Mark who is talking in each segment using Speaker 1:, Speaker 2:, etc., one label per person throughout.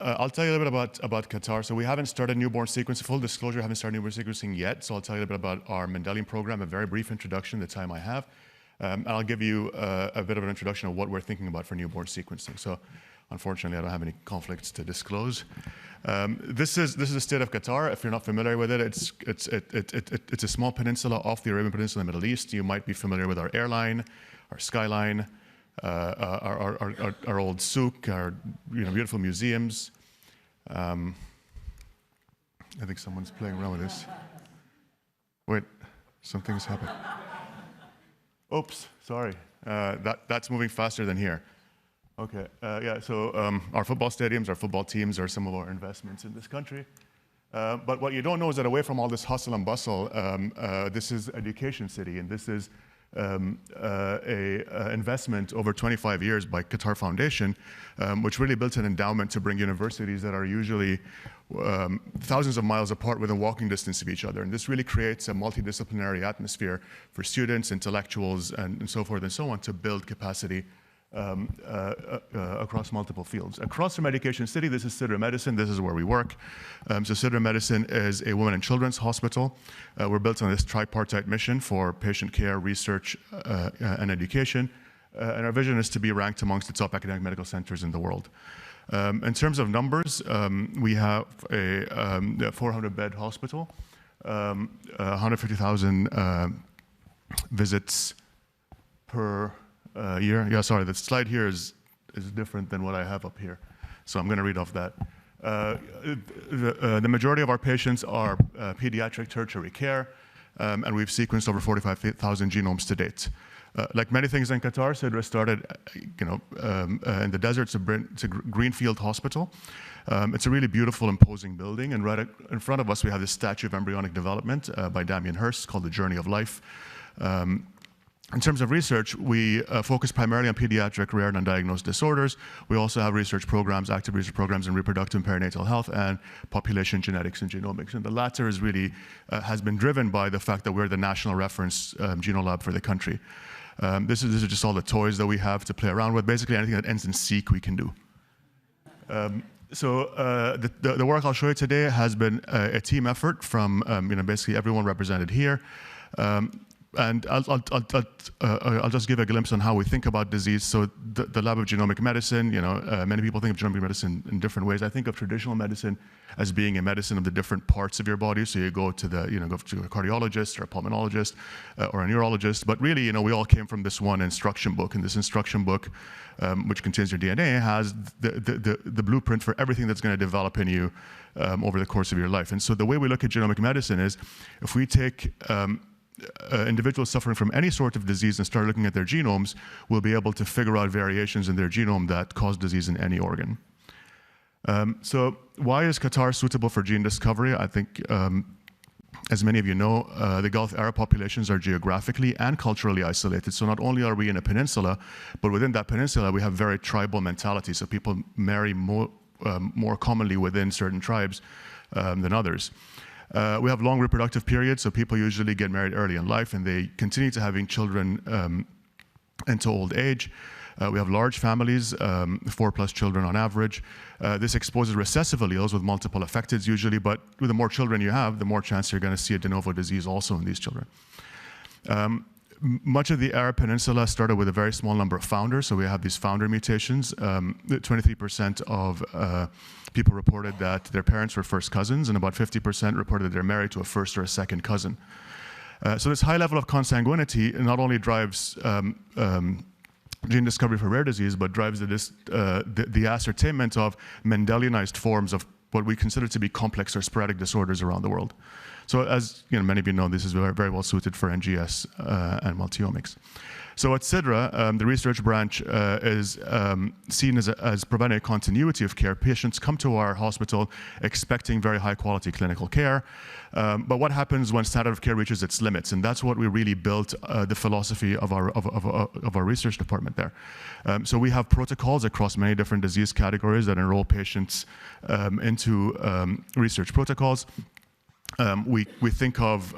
Speaker 1: I'll tell you a little bit about Qatar. So we haven't started newborn sequencing. Full disclosure, I haven't started newborn sequencing yet. So I'll tell you a little bit about our Mendelian program, a very brief introduction, the time I have. And I'll give you a bit of an introduction of what we're thinking about for newborn sequencing. So unfortunately, I don't have any conflicts to disclose. This is the state of Qatar. If you're not familiar with it, it's a small peninsula off the Arabian Peninsula in the Middle East. You might be familiar with our airline, our skyline, our old souk, our beautiful museums. I think someone's playing around with this. Wait, something's happened. Oops, sorry. That's moving faster than here. Okay, yeah, so our football stadiums, our football teams are some of our investments in this country. But what you don't know is that away from all this hustle and bustle, this is education city, and this is an investment over 25 years by Qatar Foundation, which really built an endowment to bring universities that are usually thousands of miles apart within walking distance of each other. And this really creates a multidisciplinary atmosphere for students, intellectuals, and so forth and so on to build capacity across multiple fields. Across from Education City, this is Sidra Medicine. This is where we work. So Sidra Medicine is a women and children's hospital. We're built on this tripartite mission for patient care, research, and education. And our vision is to be ranked amongst the top academic medical centers in the world. In terms of numbers, we have a 400-bed hospital, 150,000 visits per year. Yeah, sorry, the slide here is different than what I have up here. So I'm going to read off that. The majority of our patients are pediatric tertiary care, and we've sequenced over 45,000 genomes to date. Like many things in Qatar, Sidra started in the desert. It's a greenfield hospital. It's a really beautiful, imposing building, and right in front of us we have this statue of embryonic development by Damien Hirst called The Journey of Life. In terms of research, we focus primarily on pediatric rare and undiagnosed disorders. We also have research programs, active research programs in reproductive and perinatal health and population genetics and genomics. And the latter is really, has been driven by the fact that we're the national reference genolab for the country. This is just all the toys that we have to play around with. Basically anything that ends in seq we can do. The work I'll show you today has been a team effort from basically everyone represented here. And I'll just give a glimpse on how we think about disease. So the lab of genomic medicine, many people think of genomic medicine in different ways. I think of traditional medicine as being a medicine of the different parts of your body. So you go to go to a cardiologist or a pulmonologist or a neurologist. But really, we all came from this one instruction book, and this instruction book, which contains your DNA, has the blueprint for everything that's going to develop in you over the course of your life. And so the way we look at genomic medicine is, if we take individuals suffering from any sort of disease and start looking at their genomes, we'll be able to figure out variations in their genome that cause disease in any organ. So why is Qatar suitable for gene discovery? I think, as many of you know, the Gulf Arab populations are geographically and culturally isolated. So not only are we in a peninsula, but within that peninsula we have very tribal mentality. So people marry more commonly within certain tribes than others. We have long reproductive periods, so people usually get married early in life and they continue to having children into old age. We have large families, 4+ children on average. This exposes recessive alleles with multiple affecteds usually, but with the more children you have, the more chance you're going to see a de novo disease also in these children. Much of the Arab Peninsula started with a very small number of founders, so we have these founder mutations. 23% of people reported that their parents were first cousins, and about 50% reported that they're married to a first or a second cousin. So this high level of consanguinity not only drives gene discovery for rare disease, but drives the ascertainment of Mendelianized forms of what we consider to be complex or sporadic disorders around the world. So as many of you know, this is very, very well suited for NGS and multiomics. So at Sidra, the research branch is seen as providing a continuity of care. Patients come to our hospital expecting very high quality clinical care. But what happens when standard of care reaches its limits? And that's what we really built the philosophy of our research department there. So we have protocols across many different disease categories that enroll patients into research protocols. we think of,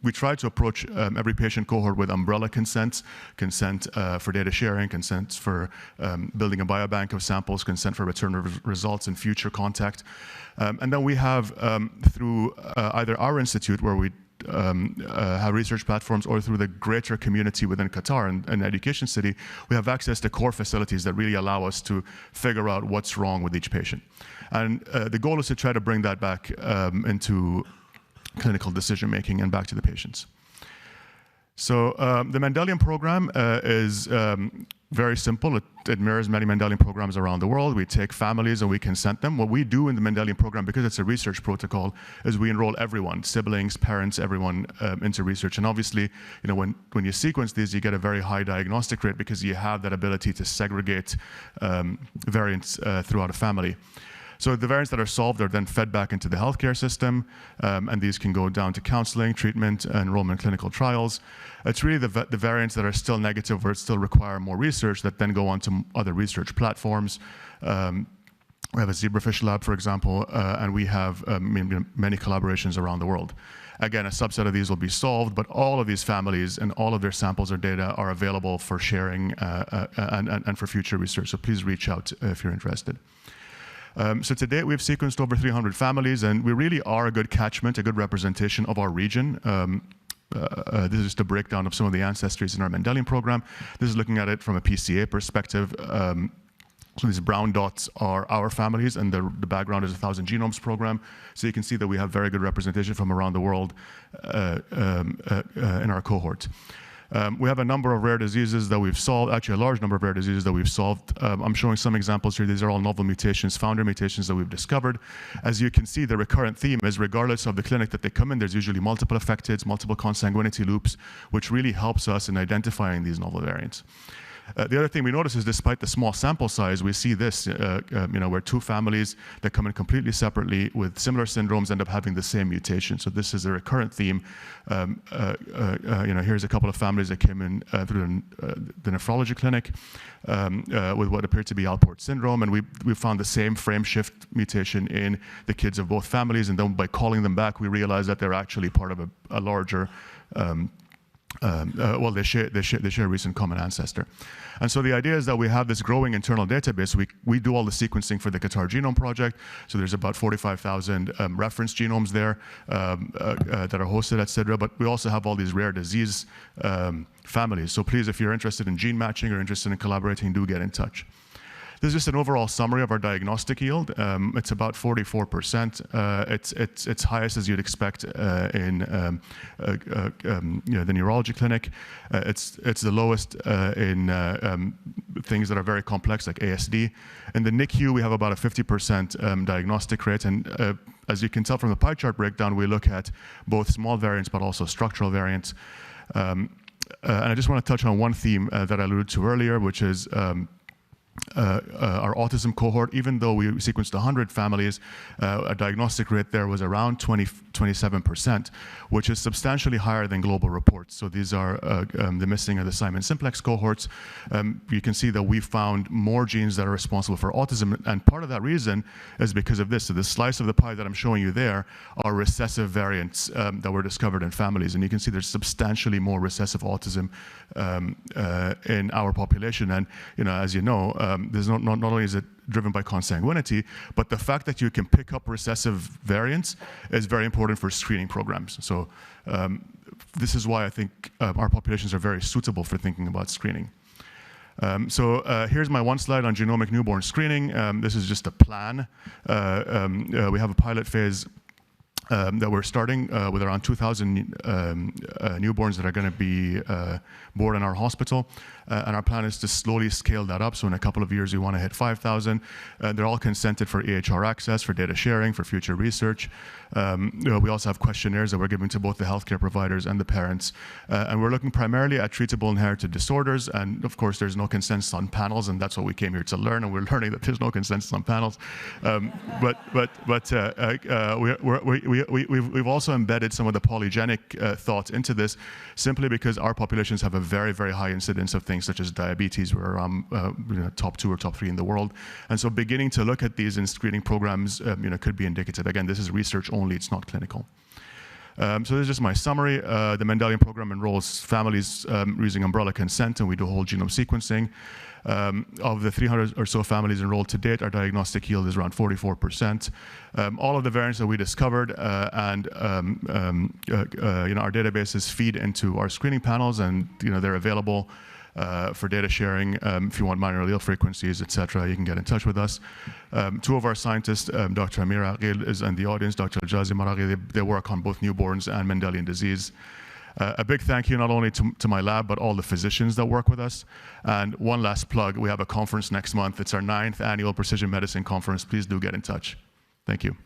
Speaker 1: we try to approach every patient cohort with umbrella consent for data sharing, consent for building a biobank of samples, consent for return of results and future contact. And then we have, through either our institute, where we have research platforms, or through the greater community within Qatar and Education City, we have access to core facilities that really allow us to figure out what's wrong with each patient. And the goal is to try to bring that back into clinical decision making and back to the patients. So the Mendelian program is very simple. It mirrors many Mendelian programs around the world. We take families and we consent them. What we do in the Mendelian program, because it's a research protocol, is we enroll everyone, siblings, parents, everyone into research. And obviously, when you sequence these, you get a very high diagnostic rate because you have that ability to segregate variants throughout a family. So the variants that are solved are then fed back into the healthcare system, and these can go down to counseling, treatment, enrollment, clinical trials. It's really the variants that are still negative or still require more research that then go on to other research platforms. We have a zebrafish lab, for example, and we have many collaborations around the world. Again, a subset of these will be solved, but all of these families and all of their samples or data are available for sharing and for future research. So please reach out if you're interested. So to date, we've sequenced over 300 families, and we really are a good catchment, a good representation of our region. This is just a breakdown of some of the ancestries in our Mendelian program. This is looking at it from a PCA perspective. So these brown dots are our families, and the background is a 1,000 Genomes program. So you can see that we have very good representation from around the world in our cohort. We have a number of rare diseases that we've solved, actually a large number of rare diseases that we've solved. I'm showing some examples here. These are all novel mutations, founder mutations that we've discovered. As you can see, the recurrent theme is regardless of the clinic that they come in, there's usually multiple affecteds, multiple consanguinity loops, which really helps us in identifying these novel variants. The other thing we notice is despite the small sample size, we see this, where two families that come in completely separately with similar syndromes end up having the same mutation. So this is a recurrent theme. Here's a couple of families that came in through the nephrology clinic with what appeared to be Alport syndrome, and we found the same frame shift mutation in the kids of both families, and then by calling them back, we realized that they're actually part of a larger they share a recent common ancestor. And so the idea is that we have this growing internal database. We do all the sequencing for the Qatar Genome Project. So there's about 45,000 reference genomes there that are hosted at CIDRA, but we also have all these rare disease families. So please, if you're interested in gene matching or interested in collaborating, do get in touch. This is just an overall summary of our diagnostic yield. It's about 44%. It's highest as you'd expect in the neurology clinic. It's the lowest in things that are very complex like ASD. In the NICU, we have about a 50% diagnostic rate. And as you can tell from the pie chart breakdown, we look at both small variants but also structural variants. And I just want to touch on one theme that I alluded to earlier, which is our autism cohort. Even though we sequenced 100 families, a diagnostic rate there was around 27%, which is substantially higher than global reports. So these are the missing of the Simon simplex cohorts. You can see that we found more genes that are responsible for autism, and part of that reason is because of this. So the slice of the pie that I'm showing you there are recessive variants that were discovered in families, and you can see there's substantially more recessive autism in our population. And as you know, there's not only is it driven by consanguinity, but the fact that you can pick up recessive variants is very important for screening programs. So this is why I think our populations are very suitable for thinking about screening. Here's my one slide on genomic newborn screening. This is just a plan. We have a pilot phase that we're starting with around 2,000 newborns that are going to be born in our hospital. And our plan is to slowly scale that up. So in a couple of years, we want to hit 5,000. They're all consented for EHR access, for data sharing, for future research. We also have questionnaires that we're giving to both the healthcare providers and the parents. And we're looking primarily at treatable inherited disorders. And of course, there's no consensus on panels, and that's what we came here to learn. And we're learning that there's no consensus on panels. We we've also embedded some of the polygenic thoughts into this, simply because our populations have a very, very high incidence of things such as diabetes. We're top 2 or top 3 in the world. And so beginning to look at these in screening programs could be indicative. Again, this is research only, it's not clinical. So this is just my summary. The Mendelian program enrolls families using umbrella consent, and we do whole genome sequencing. Of the 300 or so families enrolled to date, our diagnostic yield is around 44%. All of the variants that we discovered and our databases feed into our screening panels, and they're available for data sharing. If you want minor allele frequencies, etc., you can get in touch with us. 2 of our scientists, Dr. Amira Aqil is in the audience, Dr. Jazi Maraghi, they work on both newborns and Mendelian disease. A big thank you not only to my lab, but all the physicians that work with us. And one last plug, we have a conference next month. It's our 9th annual Precision Medicine Conference. Please do get in touch. Thank you.